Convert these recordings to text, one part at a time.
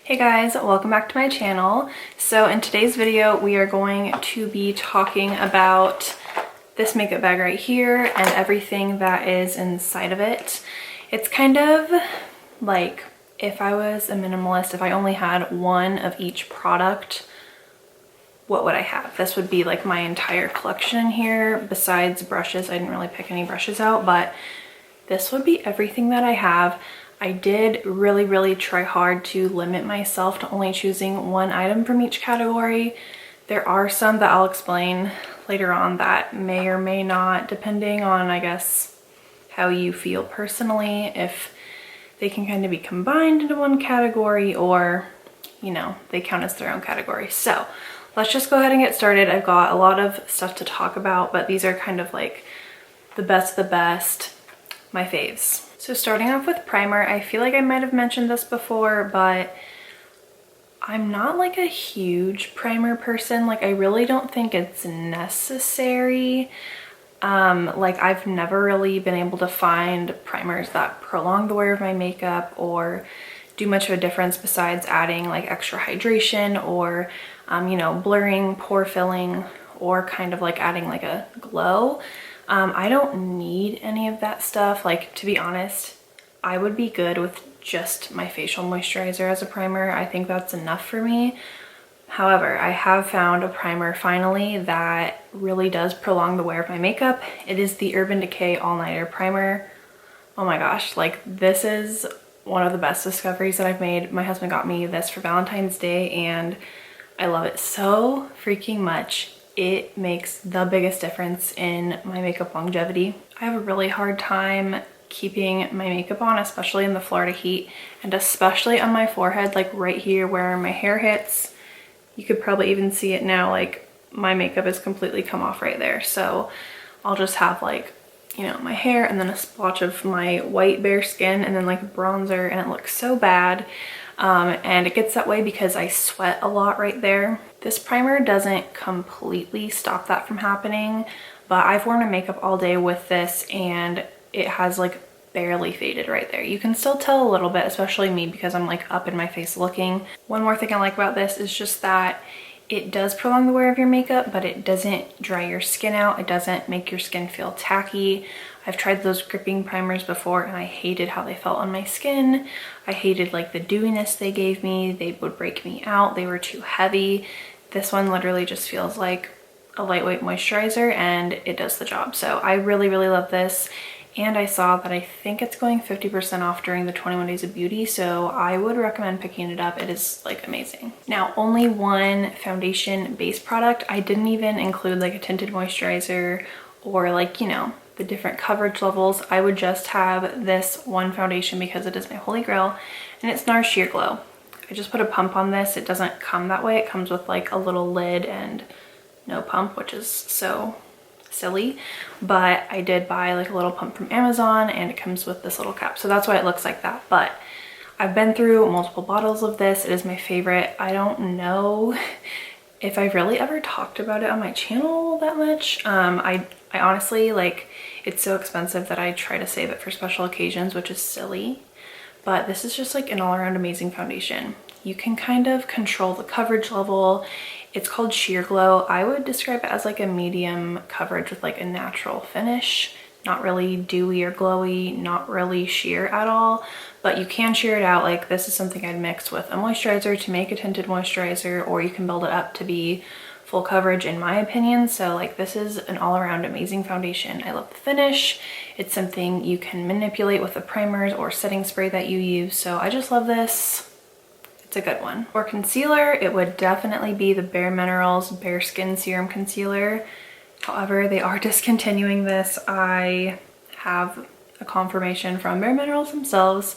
Hey guys, welcome back to my channel. So in today's video, we are going to be talking about this makeup bag right here and everything that is inside of it. It's kind of like if I was a minimalist, if I only had one of each product, what would I have? This would be like my entire collection here. Besides brushes, I didn't really pick any brushes out, but this would be everything that I have. I did really try hard to limit myself to only choosing one item from each category. There are some that I'll explain later on that may or may not, depending on, I guess, how you feel personally, if they can kind of be combined into one category or, you know, they count as their own category. So let's just go ahead and get started. I've got a lot of stuff to talk about, but these are kind of like the best of the best, my faves. So starting off with primer, I feel like I might have mentioned this before, but I'm not like a huge primer person. Like I really don't think it's necessary. Like I've never really been able to find primers that prolong the wear of my makeup or do much of a difference besides adding like extra hydration or, you know, blurring, pore filling, or kind of like adding like a glow. I don't need any of that stuff. Like, to be honest, I would be good with just my facial moisturizer as a primer. I think that's enough for me. However, I have found a primer finally that really does prolong the wear of my makeup. It is the Urban Decay All Nighter Primer. Oh my gosh, like this is one of the best discoveries that I've made. My husband got me this for Valentine's Day and I love it so freaking much. It makes the biggest difference in my makeup longevity. I have a really hard time keeping my makeup on, especially in the Florida heat, and especially on my forehead, like right here where my hair hits. You could probably even see it now, like my makeup has completely come off right there. So I'll just have like, you know, my hair and then a splotch of my white bare skin and then like bronzer, and it looks so bad. And it gets that way because I sweat a lot right there. This primer doesn't completely stop that from happening, but I've worn my makeup all day with this and it has like barely faded right there. You can still tell a little bit, especially me because I'm like up in my face looking. One more thing I like about this is just that it does prolong the wear of your makeup, but it doesn't dry your skin out. It doesn't make your skin feel tacky. I've tried those gripping primers before and I hated how they felt on my skin. I hated like the dewiness they gave me. They would break me out. They were too heavy. This one literally just feels like a lightweight moisturizer and it does the job. So I really love this. And I saw that I think it's going 50% off during the 21 Days of Beauty, so I would recommend picking it up. It is like amazing. Now, only one foundation base product. I didn't even include like a tinted moisturizer or like, you know, the different coverage levels. I would just have this one foundation because it is my holy grail, and it's Nars Sheer Glow. I just put a pump on this. It doesn't come that way. It comes with like a little lid and no pump, which is so silly, but I did buy like a little pump from Amazon and it comes with this little cap, so that's why it looks like that. But I've been through multiple bottles of this. It is my favorite. I don't know if I've really ever talked about it on my channel that much. I honestly, like, it's so expensive that I try to save it for special occasions, which is silly, but this is just like an all-around amazing foundation. You can kind of control the coverage level. It's called Sheer Glow. I would describe it as like a medium coverage with like a natural finish. Not really dewy or glowy, not really sheer at all, but you can sheer it out. Like this is something I'd mix with a moisturizer to make a tinted moisturizer, or you can build it up to be full coverage in my opinion. So like this is an all-around amazing foundation. I love the finish. It's something you can manipulate with the primers or setting spray that you use. So I just love this. It's a good one. For concealer, it would definitely be the Bare Minerals Bare Skin Serum Concealer. However, they are discontinuing this. I have a confirmation from Bare Minerals themselves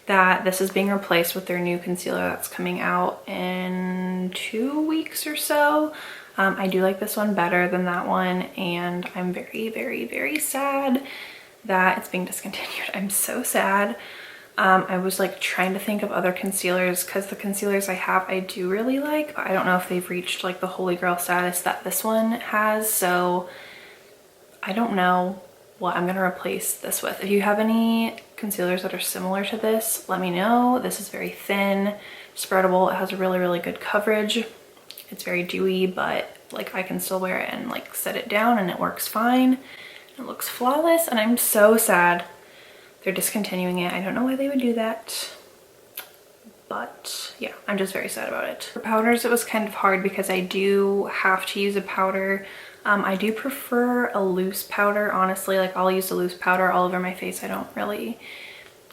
that this is being replaced with their new concealer that's coming out in 2 weeks or so. I do like this one better than that one, and I'm very sad that it's being discontinued. I'm so sad. I was like trying to think of other concealers because the concealers I have I do really like, but I don't know if they've reached like the holy grail status that this one has, so I don't know what I'm gonna replace this with. If you have any concealers that are similar to this, let me know. This is very thin, spreadable. It has a really, really good coverage. It's very dewy, but like I can still wear it and like set it down and it works fine. It looks flawless, and I'm so sad they're discontinuing it. I don't know why they would do that, but yeah, I'm just very sad about it. For powders, it was kind of hard because I do have to use a powder. I do prefer a loose powder, honestly. Like I'll use a loose powder all over my face. I don't really,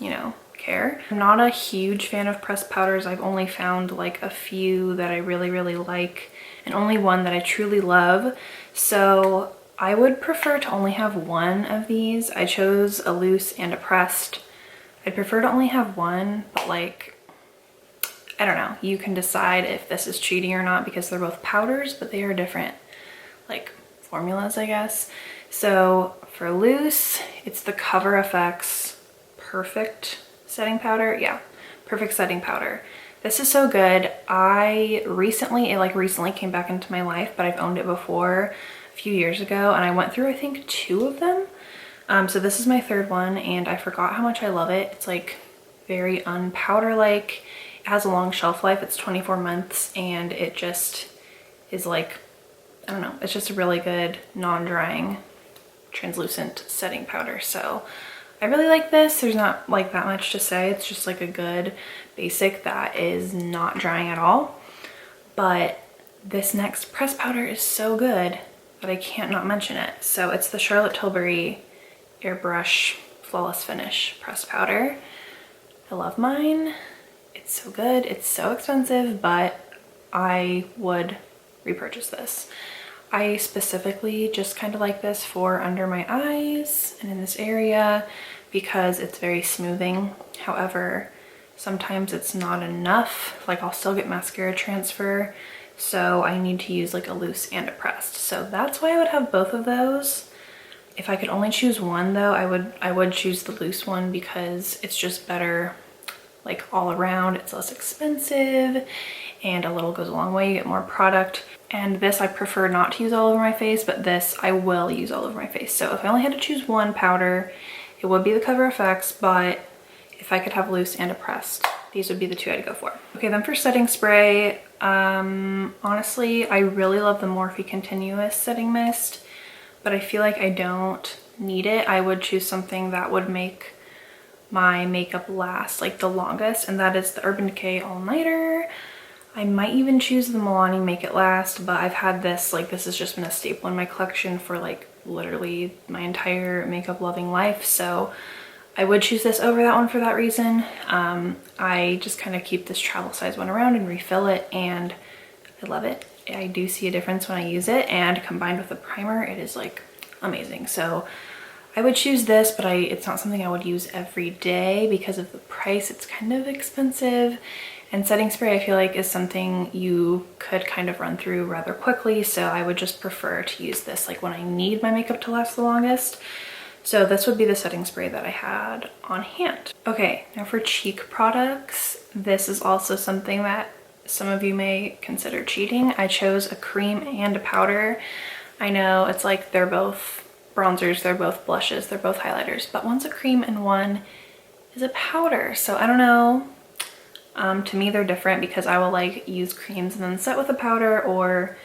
you know, care. I'm not a huge fan of pressed powders. I've only found like a few that I really, really like, and only one that I truly love. So I would prefer to only have one of these. I chose a loose and a pressed. I'd prefer to only have one, but like, I don't know. You can decide if this is cheating or not because they're both powders, but they are different like formulas, I guess. So for loose, it's the Cover FX Perfect Setting Powder. Yeah, Perfect Setting Powder. This is so good. It recently came back into my life, but I've owned it before a few years ago, and I went through I think 2 of them. So this is my 3rd one, and I forgot how much I love it. It's like very unpowder-like. It has a long shelf life. It's 24 months, and it just is like, I don't know, it's just a really good non-drying translucent setting powder. So I really like this. There's not like that much to say. It's just like a good basic that is not drying at all. But this next press powder is so good that I can't not mention it. So it's the Charlotte Tilbury Airbrush Flawless Finish press powder. I love mine. It's so good. It's so expensive, but I would repurchase this. I specifically just kind of like this for under my eyes and in this area because it's very smoothing. However, sometimes it's not enough. Like I'll still get mascara transfer, so I need to use like a loose and a pressed. So that's why I would have both of those. If I could only choose one though, I would choose the loose one because it's just better like all around. It's less expensive and a little goes a long way. You get more product. And this I prefer not to use all over my face, but this I will use all over my face. So if I only had to choose one powder, it would be the Cover FX, but if I could have loose and a pressed, these would be the 2 I'd go for. Okay, then for setting spray, honestly, I really love the Morphe Continuous Setting Mist, but I feel like I don't need it. I would choose something that would make my makeup last like the longest, and that is the Urban Decay All Nighter. I might even choose the Milani Make It Last, but I've had this, like this has just been a staple in my collection for like literally my entire makeup loving life. So I would choose this over that one for that reason. I just kind of keep this travel size one around and refill it, and I love it. I do see a difference when I use it, and combined with the primer, it is like amazing. So I would choose this, but it's not something I would use every day because of the price. It's kind of expensive. And setting spray, I feel like, is something you could kind of run through rather quickly. So I would just prefer to use this like when I need my makeup to last the longest. So this would be the setting spray that I had on hand. Okay, now for cheek products, this is also something that some of you may consider cheating. I chose a cream and a powder. I know it's like they're both bronzers, they're both blushes, they're both highlighters, but one's a cream and one is a powder. So I don't know. To me, they're different because I will like use creams and then set with a powder, or,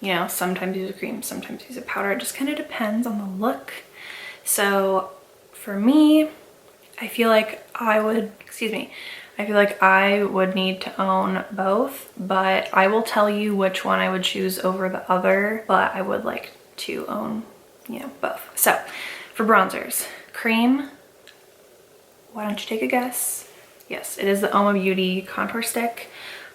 you know, sometimes use a cream, sometimes use a powder. It just kind of depends on the look. So for me, I feel like I would need to own both, but I will tell you which one I would choose over the other, but I would like to own, you know, both. So for bronzers, cream, why don't you take a guess? Yes, it is the Oma Beauty Contour Stick.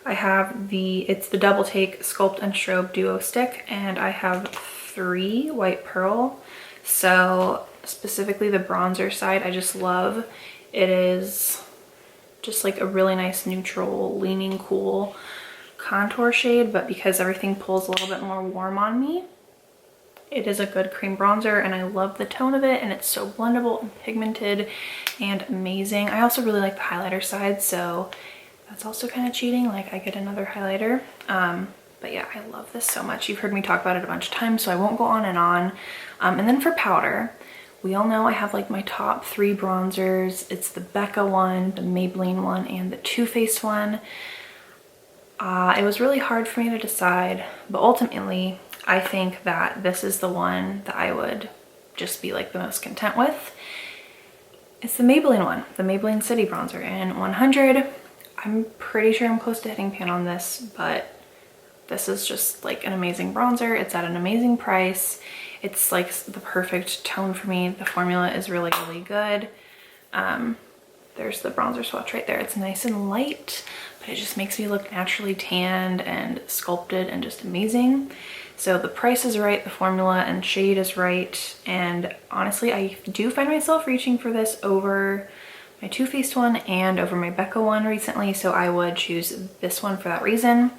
I have it's the Double Take Sculpt and Strobe Duo Stick, and I have 3 White Pearl. So specifically the bronzer side, I just love. It is just like a really nice neutral, leaning, cool contour shade, but because everything pulls a little bit more warm on me, it is a good cream bronzer, and I love the tone of it, and it's so blendable and pigmented and amazing. I also really like the highlighter side, so that's also kind of cheating. Like I get another highlighter. But yeah, I love this so much. You've heard me talk about it a bunch of times, so I won't go on and on. And then for powder, we all know I have like my top 3 bronzers. It's the Becca one, the Maybelline one, and the Too Faced one. It was really hard for me to decide, but ultimately I think that this is the one that I would just be like the most content with. It's the Maybelline one, the Maybelline City Bronzer in 100. I'm pretty sure I'm close to hitting pan on this, but this is just like an amazing bronzer. It's at an amazing price. It's like the perfect tone for me. The formula is really, really good. There's the bronzer swatch right there. It's nice and light, but it just makes me look naturally tanned and sculpted and just amazing. So the price is right, the formula and shade is right, and honestly I do find myself reaching for this over my Too Faced one and over my Becca one recently, so I would choose this one for that reason.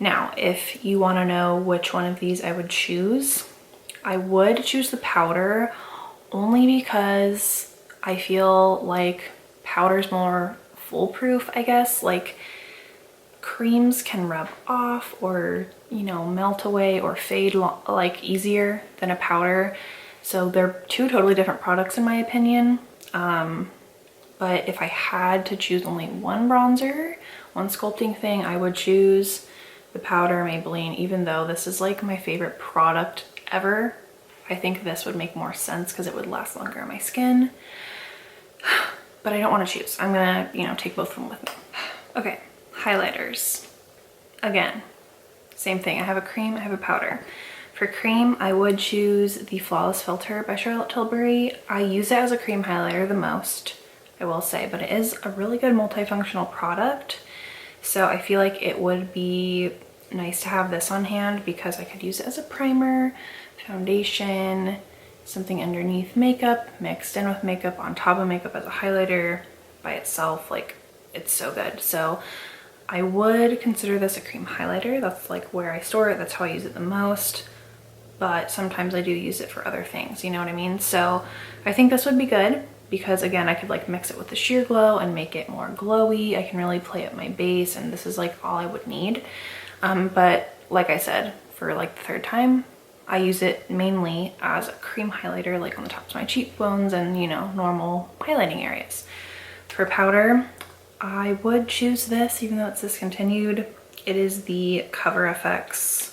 Now, if you want to know which one of these I would choose, I would choose the powder only because I feel like powder's more foolproof, I guess. Like creams can rub off or, you know, melt away or fade like easier than a powder. So they're two totally different products in my opinion. But if I had to choose only one bronzer, one sculpting thing, I would choose the powder Maybelline, even though this is like my favorite product ever. I think this would make more sense because it would last longer on my skin. But I don't want to choose. I'm gonna, you know, take both of them with me. Okay, highlighters. Again, same thing. I have a cream, I have a powder. For cream, I would choose the Flawless Filter by Charlotte Tilbury. I use it as a cream highlighter the most, I will say, but it is a really good multifunctional product. So I feel like it would be nice to have this on hand because I could use it as a primer, foundation, something underneath makeup, mixed in with makeup, on top of makeup as a highlighter by itself. Like, it's so good. So I would consider this a cream highlighter. That's like where I store it. That's how I use it the most. But sometimes I do use it for other things, you know what I mean? So I think this would be good because again, I could like mix it with the Sheer Glow and make it more glowy. I can really play up my base and this is like all I would need. But like I said, for like the third time, I use it mainly as a cream highlighter, like on the tops of my cheekbones and, you know, normal highlighting areas. For powder, I would choose this even though it's discontinued. It is the Cover FX,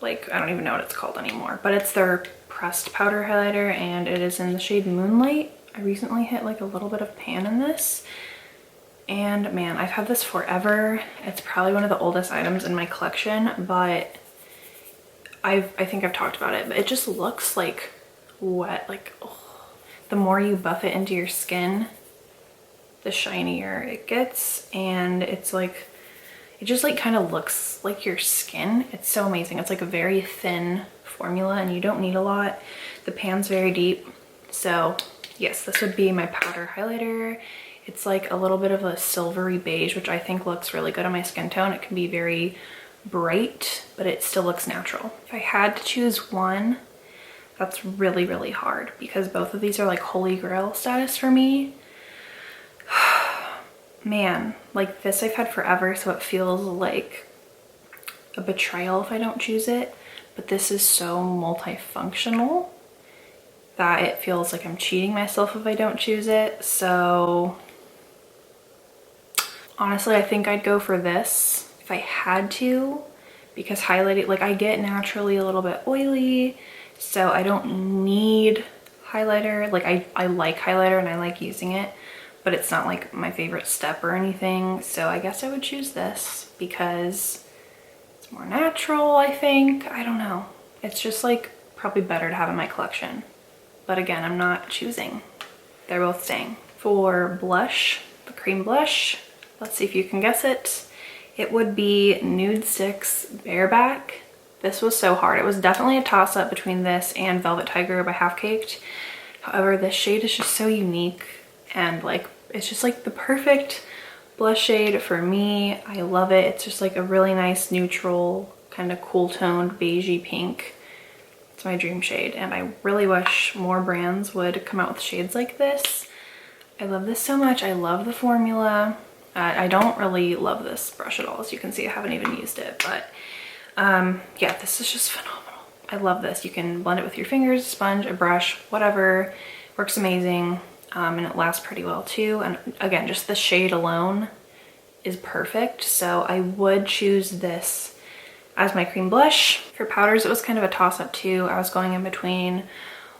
like, I don't even know what it's called anymore, but it's their pressed powder highlighter and it is in the shade Moonlight. I recently hit like a little bit of pan in this. And man, I've had this forever. It's probably one of the oldest items in my collection, but I think I've talked about it, but it just looks like wet. Like, oh, the more you buff it into your skin, the shinier it gets. And it's like, it just like kind of looks like your skin. It's so amazing. It's like a very thin formula and you don't need a lot. The pan's very deep. So yes, this would be my powder highlighter. It's like a little bit of a silvery beige, which I think looks really good on my skin tone. It can be very bright, but it still looks natural. If I had to choose one, that's really, really hard because both of these are like holy grail status for me. Man, like this I've had forever, so it feels like a betrayal if I don't choose it. But this is so multifunctional that it feels like I'm cheating myself if I don't choose it. So honestly, I think I'd go for this if I had to, because highlighting, like I get naturally a little bit oily, so I don't need highlighter. Like I like highlighter and I like using it, but it's not like my favorite step or anything. So I guess I would choose this because it's more natural, I think. I don't know. It's just like probably better to have in my collection. But again, I'm not choosing. They're both staying. For blush, the cream blush, let's see if you can guess it. It would be Nude 6 Bareback. This was so hard. It was definitely a toss-up between this and Velvet Tiger by Half Caked. However, this shade is just so unique and like it's just like the perfect blush shade for me. I love it. It's just like a really nice neutral kind of cool toned beigey pink. It's my dream shade and I really wish more brands would come out with shades like this. I love this so much. I love the formula. I don't really love this brush at all. As you can see, I haven't even used it, but yeah, this is just phenomenal. I love this. You can blend it with your fingers, sponge, a brush, whatever. Works amazing. And it lasts pretty well too. And again, just the shade alone is perfect. So I would choose this as my cream blush. For powders, it was kind of a toss-up too. I was going in between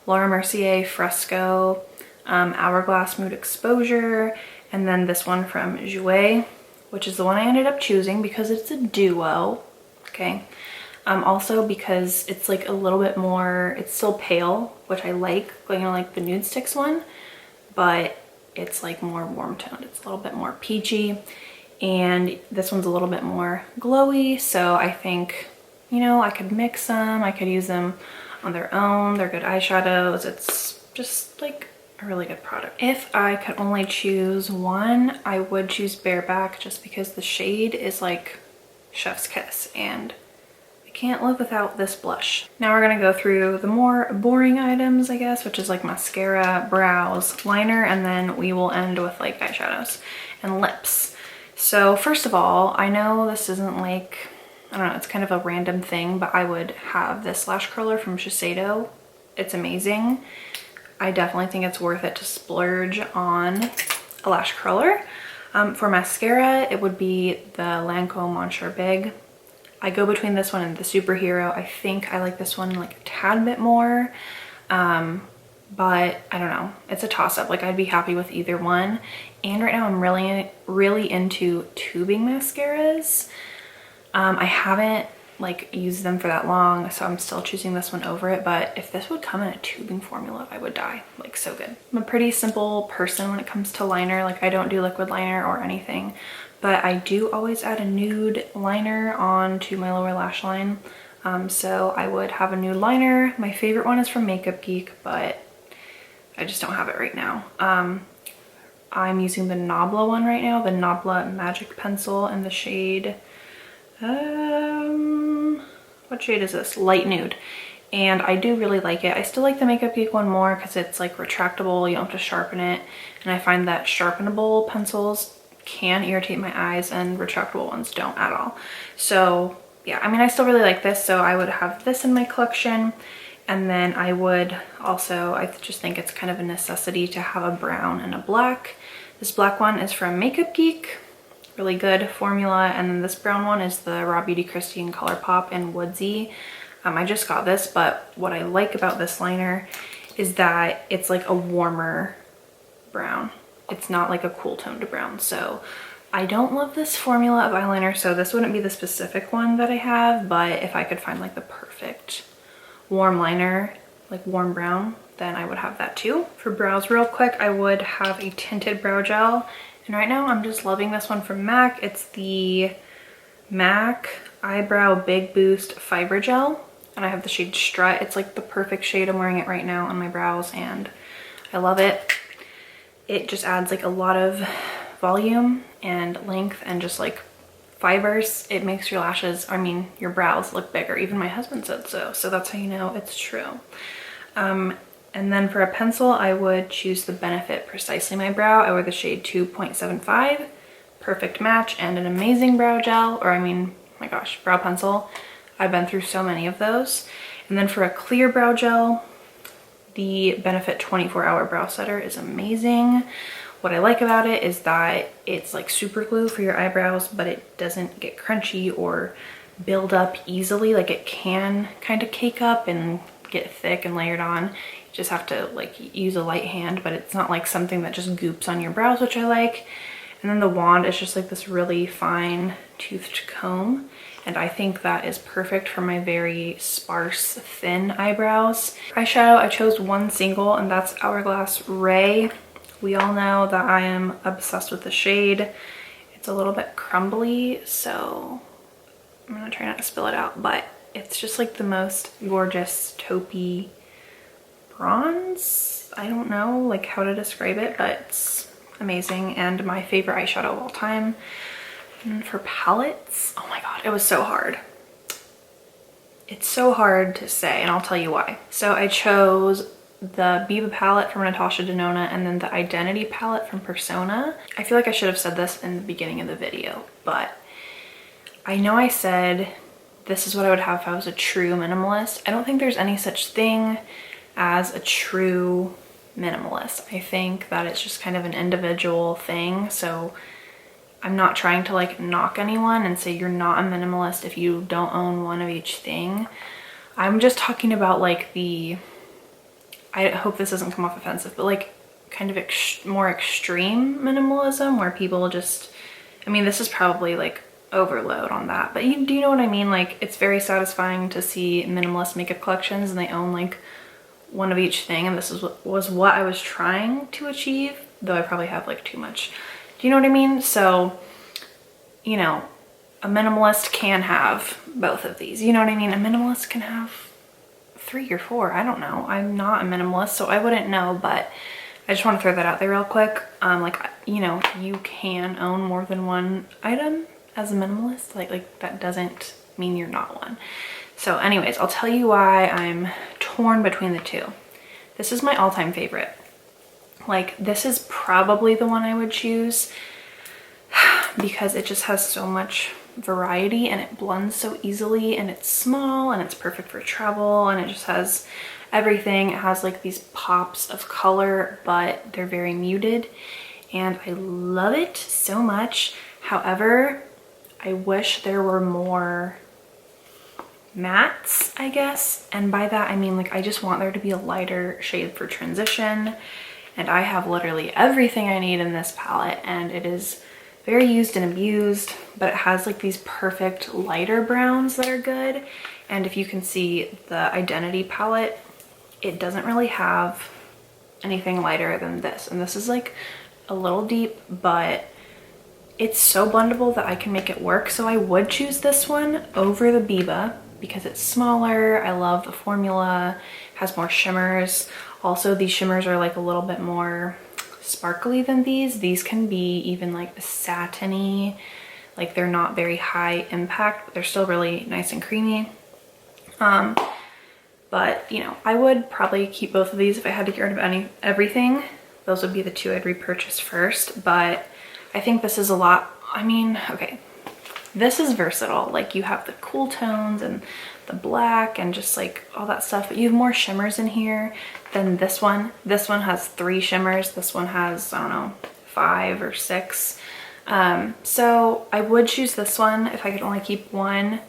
Laura Mercier Fresco, Hourglass Mood Exposure, and then this one from Jouer, which is the one I ended up choosing because it's a duo, okay? Also because it's like a little bit more, it's still pale, which I like, you know, like the Nude Sticks one, but it's like more warm toned. It's a little bit more peachy, and this one's a little bit more glowy. So I think, you know, I could mix them. I could use them on their own. They're good eyeshadows. It's just like a really good product. If I could only choose one, I would choose Bareback, just because the shade is like chef's kiss and I can't live without this blush. Now we're gonna go through the more boring items, I guess, which is like mascara, brows, liner, and then we will end with like eyeshadows and lips. So first of all, I know this isn't like, I don't know, it's kind of a random thing, but I would have this Lash Curler from Shiseido. It's amazing. I definitely think it's worth it to splurge on a Lash Curler. For mascara, it would be the Lancome Monsieur Big. I go between this one and the Superhero. I think I like this one like a tad bit more, but I don't know. It's a toss-up. Like, I'd be happy with either one. And right now I'm really into tubing mascaras. I haven't like used them for that long, so I'm still choosing this one over it, but if this would come in a tubing formula, I would die. Like, so good. I'm a pretty simple person when it comes to liner. Like, I don't do liquid liner or anything, but I do always add a nude liner onto my lower lash line. So I would have a nude liner. My favorite one is from Makeup Geek, but I just don't have it right now. I'm using the Nabla one right now, the Nabla Magic Pencil in the shade, what shade is this? Light Nude. And I do really like it. I still like the Makeup Geek one more because it's like retractable, you don't have to sharpen it. And I find that sharpenable pencils can irritate my eyes and retractable ones don't at all. So yeah, I mean, I still really like this, so I would have this in my collection. And then I would also, I just think it's kind of a necessity to have a brown and a black. This black one is from Makeup Geek, really good formula. And then this brown one is the Raw Beauty Christine ColourPop in Woodsy. I just got this, but what I like about this liner is that it's like a warmer brown. It's not like a cool toned brown. So I don't love this formula of eyeliner, so this wouldn't be the specific one that I have, but if I could find like the perfect warm liner, like warm brown, then I would have that too. For brows real quick, I would have a tinted brow gel. And right now I'm just loving this one from MAC. It's the MAC Eyebrow Big Boost Fiber Gel. And I have the shade Strut. It's like the perfect shade. I'm wearing it right now on my brows and I love it. It just adds like a lot of volume and length and just like fibers. It makes your lashes, I mean, your brows look bigger. Even my husband said so. So that's how you know it's true. And then for a pencil, I would choose the Benefit Precisely My Brow. I wear the shade 2.75. Perfect match and an amazing brow gel, or I mean, my gosh, brow pencil. I've been through so many of those. And then for a clear brow gel, the Benefit 24-Hour Brow Setter is amazing. What I like about it is that it's like super glue for your eyebrows, but it doesn't get crunchy or build up easily. Like, it can kind of cake up and get thick and layered on. You just have to like use a light hand, but it's not like something that just goops on your brows, which I like. And then the wand is just like this really fine toothed comb. And I think that is perfect for my very sparse, thin eyebrows. Eyeshadow, I chose one single, and that's Hourglass Ray. We all know that I am obsessed with the shade. It's a little bit crumbly, so I'm gonna try not to spill it out, but it's just like the most gorgeous taupey bronze. I don't know like how to describe it, but it's amazing and my favorite eyeshadow of all time. And for palettes, oh my god, it was so hard. It's so hard to say, and I'll tell you why. So I chose the Biba palette from Natasha Denona and then the Identity palette from Persona. I feel like I should have said this in the beginning of the video, but I know I said this is what I would have if I was a true minimalist. I don't think there's any such thing as a true minimalist. I think that it's just kind of an individual thing. So I'm not trying to like knock anyone and say you're not a minimalist if you don't own one of each thing. I'm just talking about like I hope this doesn't come off offensive, but like kind of more extreme minimalism where people just, I mean, this is probably like overload on that, but do you know what I mean? Like, it's very satisfying to see minimalist makeup collections and they own like one of each thing, and this was what I was trying to achieve, though I probably have like too much. Do you know what I mean? So, you know, a minimalist can have both of these. You know what I mean? A minimalist can have 3 or 4. I don't know. I'm not a minimalist, so I wouldn't know, but I just want to throw that out there real quick. Like, you know, you can own more than one item as a minimalist. Like that doesn't mean you're not one. So anyways, I'll tell you why I'm torn between the two. This is my all-time favorite. Like, this is probably the one I would choose because it just has so much variety and it blends so easily, and it's small and it's perfect for travel, and it just has everything. It has like these pops of color, but they're very muted, and I love it so much. However, I wish there were more mattes, I guess, and by that I mean like I just want there to be a lighter shade for transition, and I have literally everything I need in this palette, and it is very used and abused, but it has like these perfect lighter browns that are good. And if you can see the Identity palette, it doesn't really have anything lighter than this, and this is like a little deep, but it's so blendable that I can make it work. So I would choose this one over the Biba because it's smaller. I love the formula, has more shimmers. Also, these shimmers are like a little bit more sparkly than these. These can be even like satiny, like they're not very high impact, but they're still really nice and creamy. But you know, I would probably keep both of these if I had to get rid of everything. Those would be the two I'd repurchase first, but I think this is a lot. I mean, okay, this is versatile. Like, you have the cool tones and the black and just like all that stuff, but you have more shimmers in here than this one. This one has 3 shimmers. This one has, I don't know, 5 or 6. So I would choose this one if I could only keep one,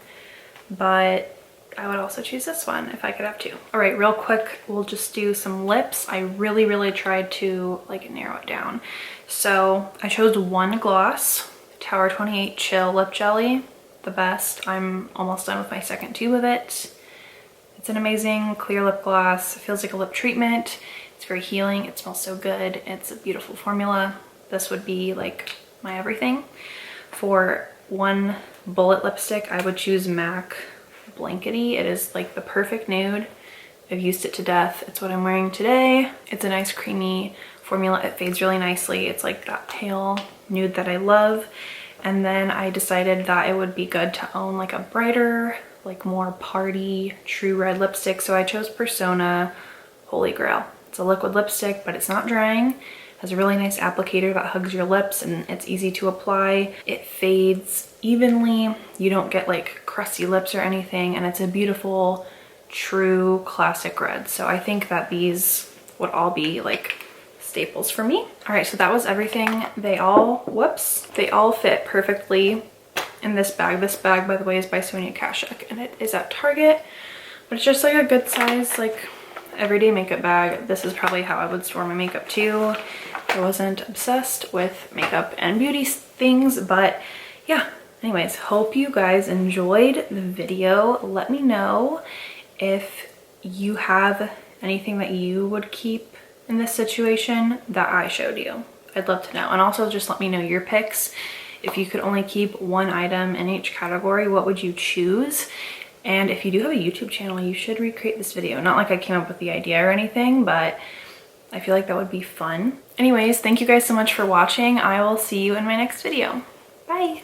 but I would also choose this one if I could have 2. All right, real quick, we'll just do some lips. I really tried to like narrow it down. So I chose one gloss, Tower 28 Chill Lip Jelly, the best. I'm almost done with my second tube of it. It's an amazing clear lip gloss. It feels like a lip treatment. It's very healing. It smells so good. It's a beautiful formula. This would be like my everything. For one bullet lipstick, I would choose MAC Blankety. It is like the perfect nude. I've used it to death. It's what I'm wearing today. It's a nice creamy formula. It fades really nicely. It's like that pale nude that I love. And then I decided that it would be good to own like a brighter, like more party true red lipstick. So I chose Persona Holy Grail. It's a liquid lipstick, but it's not drying. It has a really nice applicator that hugs your lips, and it's easy to apply. It fades evenly. You don't get like crusty lips or anything, and it's a beautiful, true classic red. So I think that these would all be like staples for me. All right, so that was everything. They all fit perfectly in this bag. This bag, by the way, is by Sonia Kashuk, and it is at Target, but it's just like a good size, like everyday makeup bag. This is probably how I would store my makeup too. I wasn't obsessed with makeup and beauty things, but yeah. Anyways, hope you guys enjoyed the video. Let me know if you have anything that you would keep in this situation that I showed you. I'd love to know. And also just let me know your picks. If you could only keep one item in each category, what would you choose? And if you do have a YouTube channel, you should recreate this video. Not like I came up with the idea or anything, but I feel like that would be fun. Anyways, thank you guys so much for watching. I will see you in my next video. Bye.